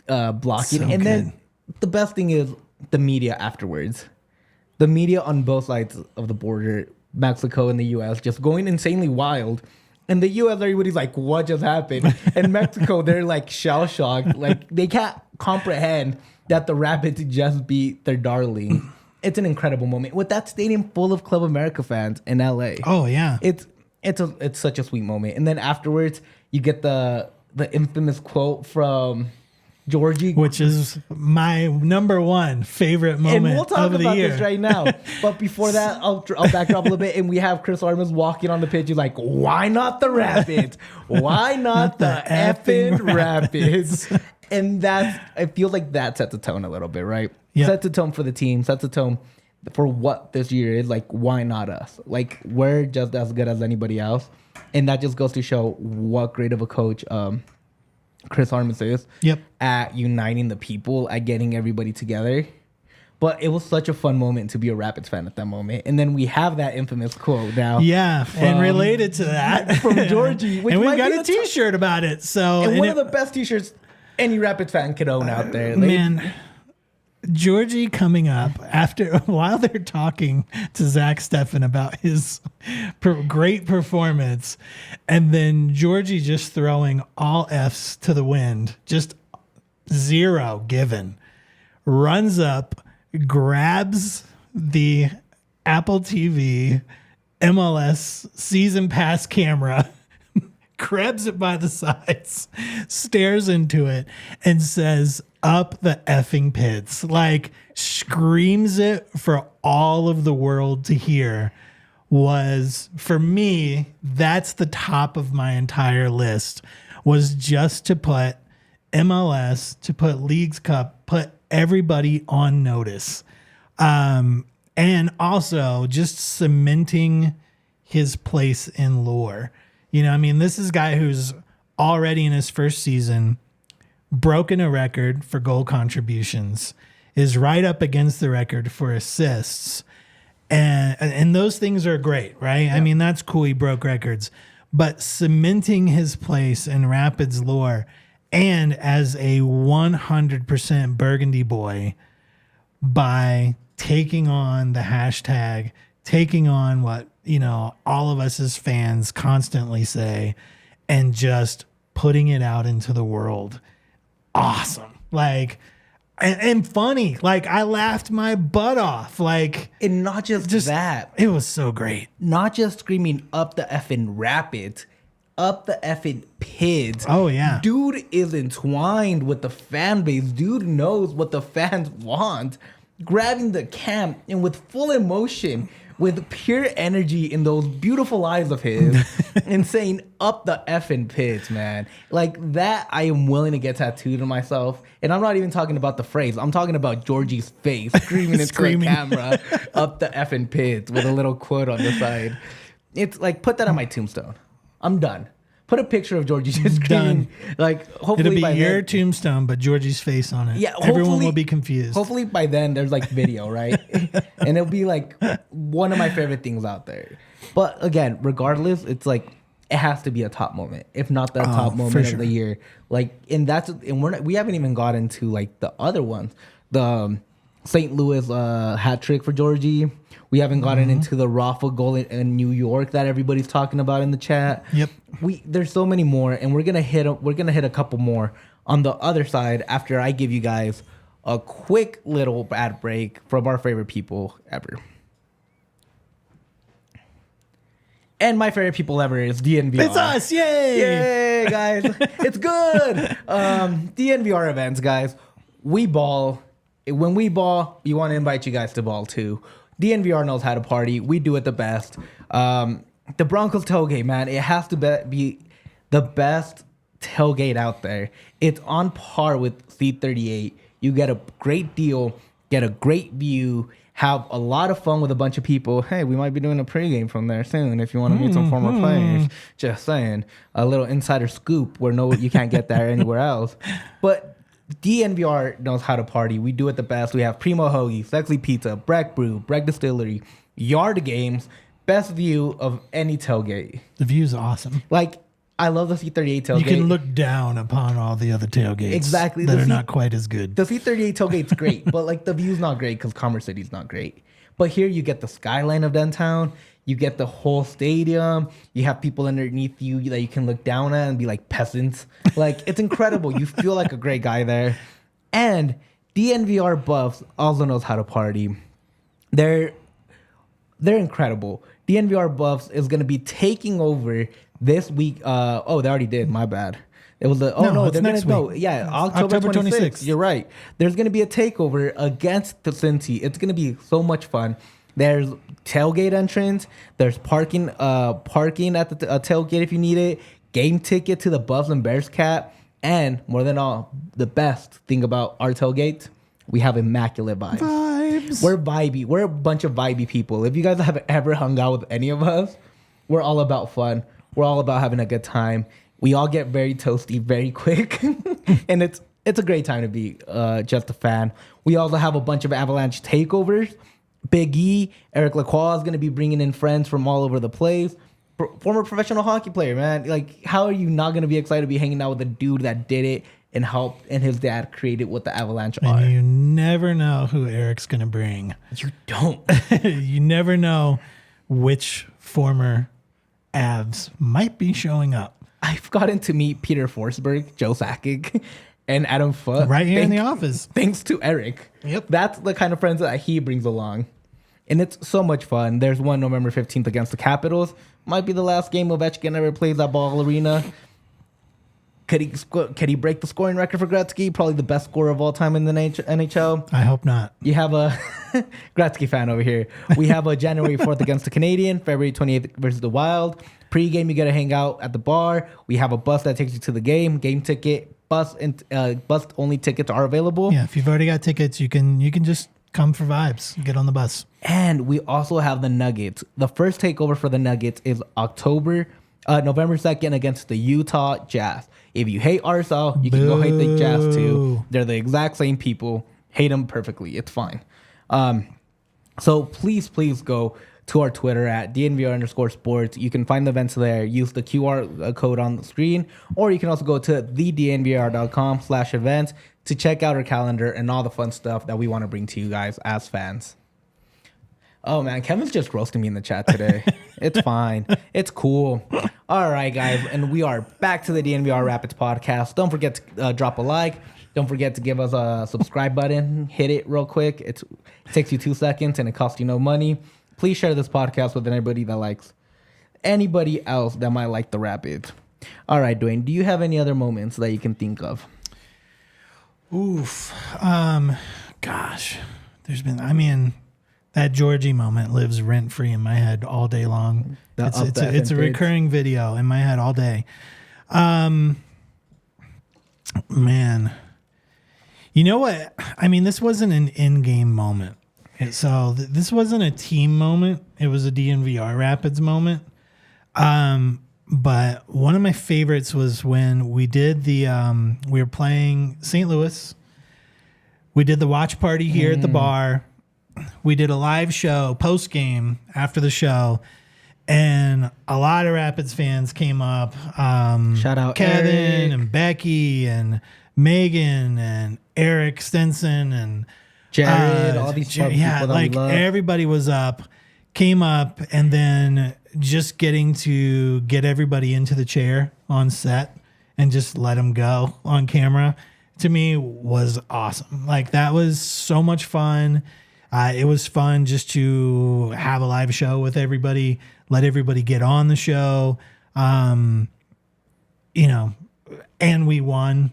blocking. So and good. then the best thing is the media afterwards. The media on both sides of the border, Mexico and the U.S., just going insanely wild. And the U.S., everybody's like, what just happened? And Mexico, they're like shell-shocked. Like, they can't comprehend that the Rapids just beat their darling. It's an incredible moment. With that stadium full of Club America fans in L.A. Oh, yeah. It's such a sweet moment. And then afterwards, you get the infamous quote from Georgie, which is my number one favorite moment and we'll talk of the about year. this right now. But before that, I'll backdrop a little bit, and we have Chris Armas walking on the pitch. He's like, "Why not the Rapids? Why not the effing Rapids?" And I feel like that sets the tone a little bit, right? Yep. Sets the tone for the team. Sets the tone for what this year is. Like, why not us? Like, we're just as good as anybody else, and that just goes to show what great of a coach Chris Armas is at uniting the people, at getting everybody together. But it was such a fun moment to be a Rapids fan at that moment. And then we have that infamous quote now. Yeah, and related to that from Georgie. Which and we've might got be a T-shirt about it. So and one of the best T-shirts any Rapids fan could own out there. Like, man, Georgie coming up while they're talking to Zach Steffen about his great performance, and then Georgie just throwing all F's to the wind, just zero given, runs up, grabs the Apple TV MLS season pass camera, grabs it by the sides, stares into it, and says, "Up the effing pits." Like, screams it for all of the world to hear. Was, for me, that's the top of my entire list, was just to put MLS, to put Leagues Cup, put everybody on notice. And also just cementing his place in lore. You know, I mean, this is a guy who's already in his first season broken a record for goal contributions, is right up against the record for assists. And those things are great, right? Yeah. I mean, that's cool. He broke records. But cementing his place in Rapids lore, and as a 100% Burgundy boy, by taking on the hashtag, taking on what, all of us as fans constantly say, and just putting it out into the world. Awesome. Like, and funny. Like, I laughed my butt off. Like, and not just that. It was so great. Not just screaming up the effing Rapids, up the effing Pids. Oh, yeah. Dude is entwined with the fan base. Dude knows what the fans want. Grabbing the cam and with full emotion, with pure energy in those beautiful eyes of his, and saying up the effing Pids, man. Like, that I am willing to get tattooed on myself. And I'm not even talking about the phrase. I'm talking about Georgie's face screaming into the camera, up the effing Pids, with a little quote on the side. It's like, put that on my tombstone. I'm done. Put a picture of Georgie just screaming. Like, hopefully it'll be your then, tombstone, but Georgie's face on it. Yeah, everyone will be confused. Hopefully by then there's like video, right? And it'll be like one of my favorite things out there. But again, regardless, it's like it has to be a top moment, if not the top moment of the year. Like, and we haven't even got into like the other ones. The St. Louis hat trick for Georgie. We haven't gotten into the Rafa goal in New York that everybody's talking about in the chat. Yep. There's so many more, and we're gonna hit a couple more on the other side after I give you guys a quick little ad break from our favorite people ever. And my favorite people ever is DNVR. It's us, yay! Yay, guys. It's good. DNVR events, guys. we ball. When we ball, we want to invite you guys to ball too. DNVR knows how to party. We do it the best. The Broncos tailgate, man, it has to be the best tailgate out there. It's on par with C38. You get a great deal, get a great view, have a lot of fun with a bunch of people. Hey, we might be doing a pregame from there soon if you want to meet some former players. Just saying. A little insider scoop where you can't get that anywhere else. But DNVR knows how to party. We do it the best. We have Primo Hoagie, Sexy Pizza, Breck Brew, Breck Distillery, Yard Games, best view of any tailgate. The view's awesome. Like, I love the C38 tailgate. You can look down upon all the other tailgates. Exactly. That are not quite as good. The C38 tailgate's great, but like the view's not great because Commerce City's not great. But here you get the skyline of downtown. You get the whole stadium. You have people underneath you that you can look down at and be like peasants. Like, it's incredible. You feel like a great guy there. And DNVR Buffs also knows how to party. They're incredible. DNVR Buffs is going to be taking over this week. They already did. My bad. It was they're next week. Yeah, October 26th. You're right. There's going to be a takeover against the Cincy. It's going to be so much fun. There's tailgate entrance. There's parking at the tailgate if you need it. Game ticket to the Buffs and Bears cap. And more than all, the best thing about our tailgate, we have immaculate vibes. We're vibey. We're a bunch of vibey people. If you guys have ever hung out with any of us, we're all about fun. We're all about having a good time. We all get very toasty very quick. And it's a great time to be just a fan. We also have a bunch of Avalanche takeovers. Big E, Eric Lacroix is going to be bringing in friends from all over the place. Former professional hockey player, man. Like, how are you not going to be excited to be hanging out with a dude that did it and helped and his dad created what the Avalanche are? And you never know who Eric's going to bring. You don't. You never know which former Avs might be showing up. I've gotten to meet Peter Forsberg, Joe Sakic, and Adam Foote. Right here in the office. Thanks to Eric. Yep. That's the kind of friends that he brings along. And it's so much fun. There's one November 15th against the Capitals. Might be the last game Ovechkin ever plays at Ball Arena. Could he break the scoring record for Gretzky? Probably the best scorer of all time in the NHL. I hope not. You have a Gretzky fan over here. We have a January 4th against the Canadian, February 28th versus the Wild. Pre-game, you got to hang out at the bar. We have a bus that takes you to the game. Game ticket, bus only tickets are available. Yeah, if you've already got tickets, you can just come for vibes. Get on the bus. And we also have the Nuggets. The first takeover for the Nuggets is November 2nd against the Utah Jazz. If you hate RSL, you can go hate the Jazz too. They're the exact same people. Hate them perfectly. It's fine. So please go to our Twitter at DNVR_sports. You can find the events there. Use the QR code on the screen. Or you can also go to thednvr.com/events to check out our calendar and all the fun stuff that we want to bring to you guys as fans. Oh, man, Kevin's just roasting me in the chat today. It's fine. It's cool. All right, guys, and we are back to the DNVR Rapids Podcast. Don't forget to drop a like. Don't forget to give us a subscribe button. Hit it real quick. It takes you 2 seconds, and it costs you no money. Please share this podcast with anybody that likes anybody else that might like the Rapids. All right, Duane, do you have any other moments that you can think of? Oof. Gosh. That Georgie moment lives rent-free in my head all day long. It's a recurring video in my head all day. Man. You know what? I mean, this wasn't an in-game moment. So this wasn't a team moment. It was a DNVR Rapids moment. But one of my favorites was when we did we were playing St. Louis. We did the watch party here at the bar. We did a live show post-game after the show, and a lot of Rapids fans came up. Shout out Kevin Eric. And Becky and Megan and Eric Stenson and Jared, all these people that we love. Everybody was up, came up, and then just getting to get everybody into the chair on set and just let them go on camera, to me was awesome. Like, that was so much fun. It was fun just to have a live show with everybody, let everybody get on the show. and we won.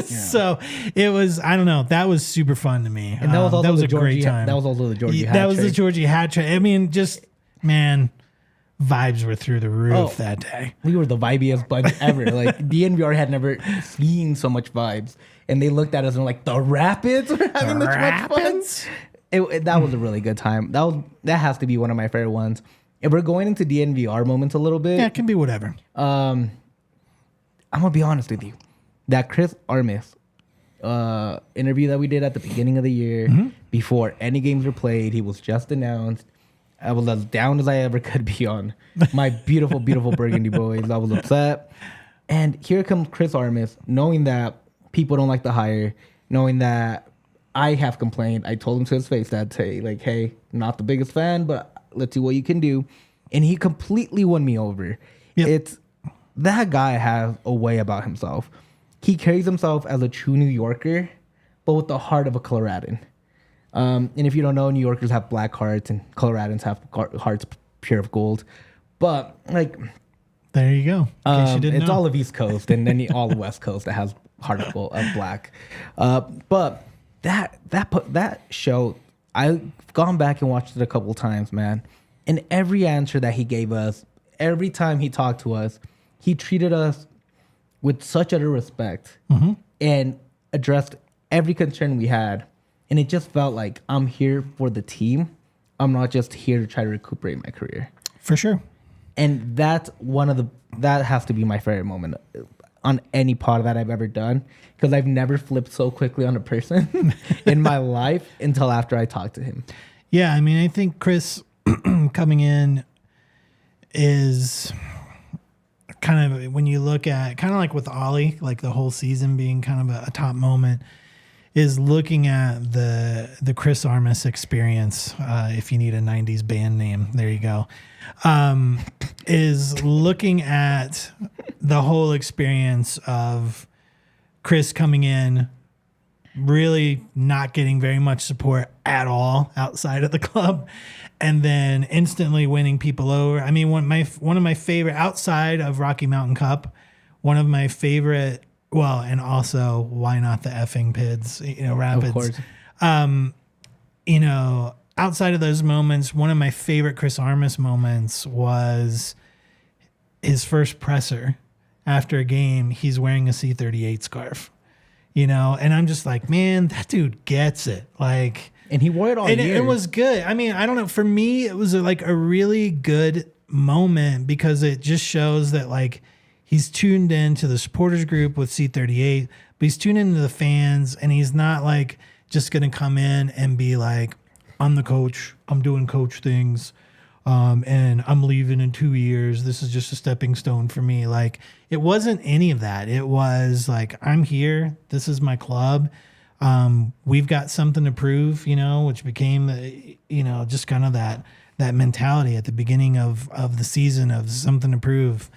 So it was, I don't know. That was super fun to me. And that was also a great time. That was also the Georgie hat That was trick. the Georgie hat trick. I mean, just, man, vibes were through the roof that day. We were the vibiest bunch ever. Like DNVR had never seen so much vibes. And they looked at us and were like, the Rapids are having this much fun. That was a really good time. That has to be one of my favorite ones. If we're going into DNVR moments a little bit. Yeah, it can be whatever. I'm going to be honest with you. That Chris Armas interview that we did at the beginning of the year, before any games were played, he was just announced. I was as down as I ever could be on my beautiful, beautiful Burgundy boys. I was upset. And here comes Chris Armas, knowing that people don't like the hire, knowing that I have complained. I told him to his face that day, like, hey, not the biggest fan, but let's see what you can do. And he completely won me over. Yep. That guy has a way about himself. He carries himself as a true New Yorker, but with the heart of a Coloradan. And if you don't know, New Yorkers have black hearts and Coloradans have hearts pure of gold. But like, there you go. In case you didn't it's know. all of East Coast and then all the West Coast that has heart of gold, of black. But that show, I've gone back and watched it a couple times, man. And every answer that he gave us, every time he talked to us, he treated us with such utter respect and addressed every concern we had. And it just felt like I'm here for the team. I'm not just here to try to recuperate my career. For sure. And that has to be my favorite moment on any pod that I've ever done, because I've never flipped so quickly on a person in my life until after I talked to him. Yeah, I mean, I think Chris coming in is kind of, when you look at, kind of like with Ollie, like the whole season being kind of a top moment, is looking at the Chris Armas experience. If you need a 90s band name, there you go. Is looking at the whole experience of Chris coming in, really not getting very much support at all outside of the club, and then instantly winning people over. I mean, one of my favorite, outside of Rocky Mountain Cup, one of my favorite, well, and also why not the effing Pids, Rapids. Of course. Outside of those moments, one of my favorite Chris Armas moments was his first presser after a game. He's wearing a C-38 scarf, and I'm just like, man, that dude gets it. Like, and he wore it all year. It was good. I mean, I don't know. For me, it was like a really good moment because it just shows that like he's tuned into the supporters group with C-38, but he's tuned into the fans, and he's not like just going to come in and be like, I'm the coach, I'm doing coach things, and I'm leaving in 2 years. This is just a stepping stone for me. Like, it wasn't any of that. It was like, I'm here. This is my club. We've got something to prove, which became, just kind of that mentality at the beginning of the season of something to prove.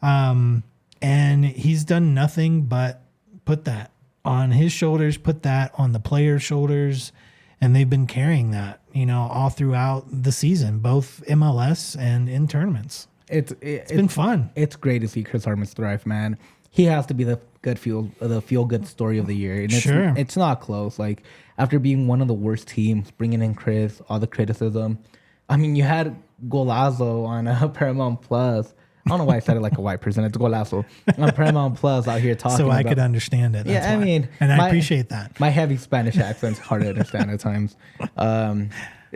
And he's done nothing but put that on his shoulders, put that on the players' shoulders. And they've been carrying that, all throughout the season, both MLS and in tournaments. It's been fun. It's great to see Chris Armas thrive, man. He has to be the feel good story of the year. And Sure. It's not close. Like, after being one of the worst teams, bringing in Chris, all the criticism. I mean, you had Golazo on Paramount Plus. I don't know why I said it like a white person. It's Golazo on Paramount Plus out here talking. So I could understand it. That's why. And I appreciate that. My heavy Spanish accent's hard to understand at times.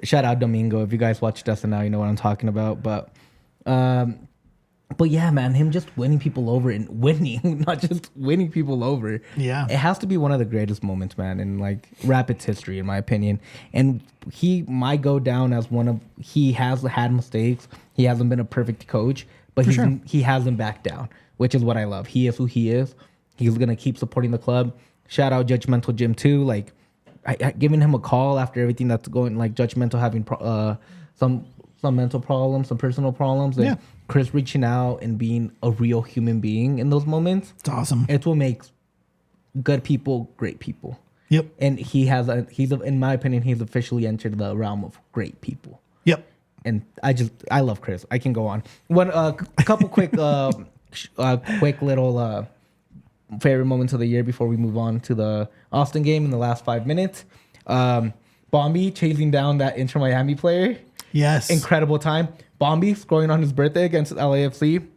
Shout out Domingo. If you guys watch Dustin now, you know what I'm talking about. But yeah, man, him just winning people over and winning, not just winning people over. Yeah. It has to be one of the greatest moments, man, in like Rapids history, in my opinion. And he might go down as he has had mistakes. He hasn't been a perfect coach. But he hasn't backed down, which is what I love. He is who he is. He's going to keep supporting the club. Shout out Judgmental Jim, too. Like, giving him a call after everything that's going, like Judgmental having some mental problems, some personal problems. And Chris reaching out and being a real human being in those moments. It's awesome. It's what makes good people great people. Yep. And in my opinion, he's officially entered the realm of great people. Yep. And I love Chris. I can go on. One couple quick little favorite moments of the year before we move on to the Austin game in the last 5 minutes. Bombi chasing down that Inter Miami player. Yes. Incredible time. Bombi scoring on his birthday against LAFC.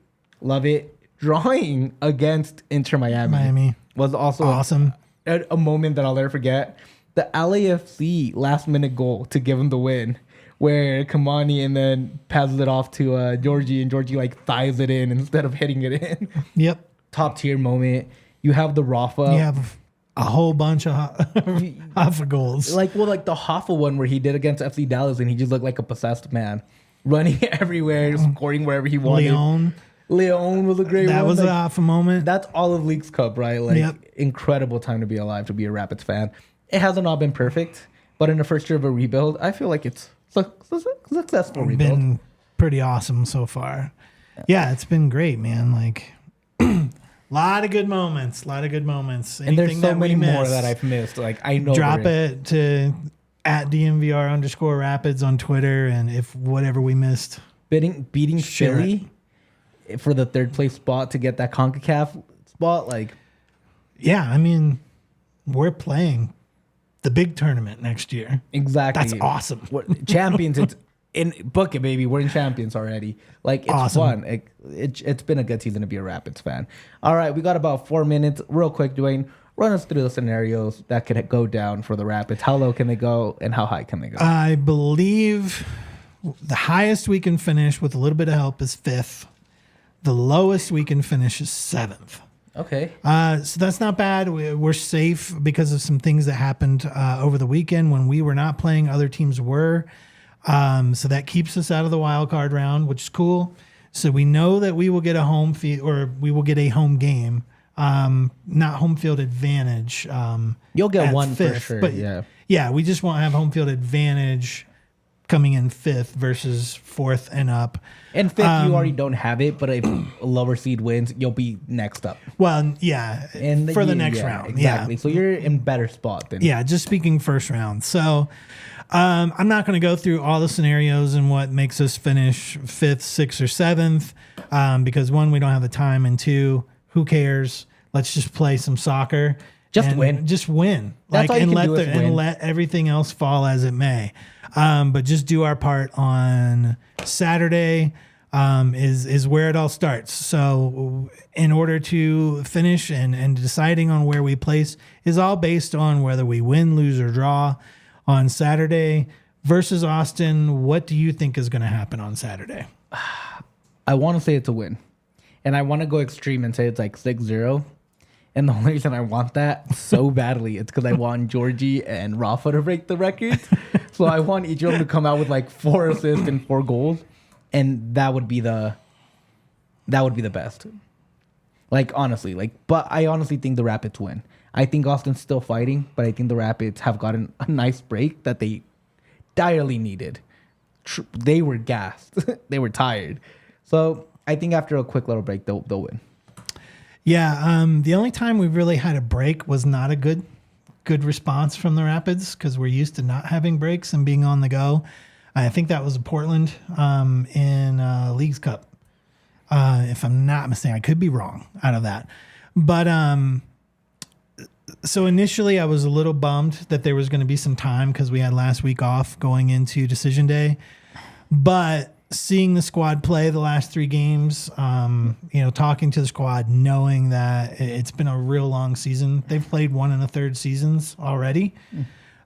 Love it. Drawing against Inter Miami was also awesome. A moment that I'll never forget. The LAFC last minute goal to give him the win, where Kamani and then passes it off to Georgie, and Georgie like thighs it in instead of hitting it in. Yep. Top tier moment. You have the Rafa. You have a whole bunch of Hoffa goals. Like the Hoffa one where he did against FC Dallas, and he just looked like a possessed man, running everywhere, scoring wherever he wanted. Leon was a great one. That was a Hoffa moment. That's all of Leagues Cup, right? Like, incredible time to be alive, to be a Rapids fan. It hasn't all been perfect, but in the first year of a rebuild, I feel like it's a successful rebuild. Been pretty awesome so far. Yeah, it's been great, man. Like, lot of good moments. Anything And there's so many more missed, that I've missed. Like, I know. Drop it to at DNVR_Rapids on Twitter, and if whatever we missed. Beating Philly for the third place spot to get that CONCACAF spot, like. Yeah, I mean, we're playing the big tournament next year. Exactly. That's awesome. We're champions. It's in book it, baby. We're in champions already. Like, it's awesome. fun. It's been a good season to be a Rapids fan. All right, we got about 4 minutes. Real quick, Duane, run us through the scenarios that could go down for the Rapids. How low can they go, and how high can they go? I believe the highest we can finish with a little bit of help is 5th. The lowest we can finish is 7th. Okay. So that's not bad. We're safe because of some things that happened over the weekend when we were not playing. Other teams were. So that keeps us out of the wild card round, which is cool. So we know that we will get a home we will get a home game, not home field advantage. You'll get one 5th, for sure. but yeah, we just won't have home field advantage coming in 5th versus 4th and up. And 5th, you already don't have it, but if a lower seed wins, you'll be next up. Well, yeah, for the next round. Exactly. Yeah. So you're in better spot than. Yeah, just speaking first round. So I'm not going to go through all the scenarios and what makes us finish 5th, 6th, or 7th because 1, we don't have the time, and 2, who cares? Let's just play some soccer. Just win. Just win. That's all you can do is win. And let everything else fall as it may. But just do our part on Saturday is where it all starts. So in order to finish and deciding on where we place is all based on whether we win, lose, or draw on Saturday versus Austin. What do you think is going to happen on Saturday? I want to say it's a win. And I want to go extreme and say it's like 6-0. And the only reason I want that so badly is because I want Georgie and Rafa to break the records. So I want each of them to come out with like 4 assists and 4 goals, and that would be the best. Like, honestly, but I honestly think the Rapids win. I think Austin's still fighting, but I think the Rapids have gotten a nice break that they direly needed. They were gassed. They were tired. So I think after a quick little break, they'll win. Yeah, the only time we really had a break was not a good response from the Rapids because we're used to not having breaks and being on the go. I think that was Portland in Leagues Cup, if I'm not mistaken. I could be wrong out of that. But so initially I was a little bummed that there was going to be some time because we had last week off going into Decision Day. But seeing the squad play the last 3 games, talking to the squad, knowing that it's been a real long season. They've played 1 1/3 seasons already.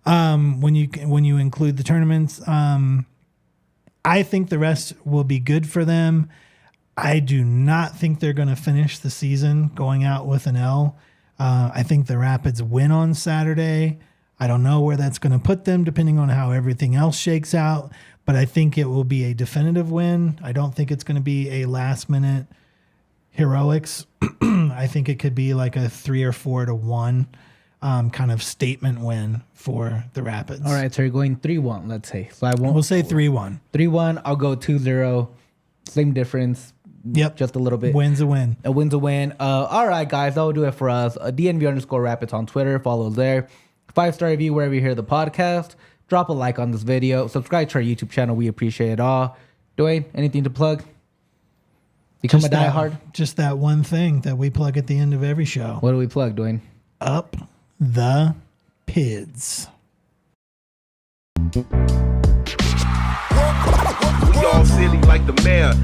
When you include the tournaments, I think the rest will be good for them. I do not think they're going to finish the season going out with an L. I think the Rapids win on Saturday. I don't know where that's going to put them depending on how everything else shakes out. But I think it will be a definitive win. I don't think it's going to be a last-minute heroics. I think it could be like a 3 or 4-1 kind of statement win for the Rapids. All right, so you're going 3-1, let's say. So We'll say 3-1. 3-1. I'll go 2-0. Same difference. Yep. Just a little bit. Win's a win. A win's a win. All right, guys, that will do it for us. DNVR_Rapids on Twitter. Follow us there. 5-star review wherever you hear the podcast. Drop a like on this video. Subscribe to our YouTube channel. We appreciate it all. Duane, anything to plug? Become a diehard. Just that one thing that we plug at the end of every show. What do we plug, Duane? Up the PIDs. We all silly like the mayor.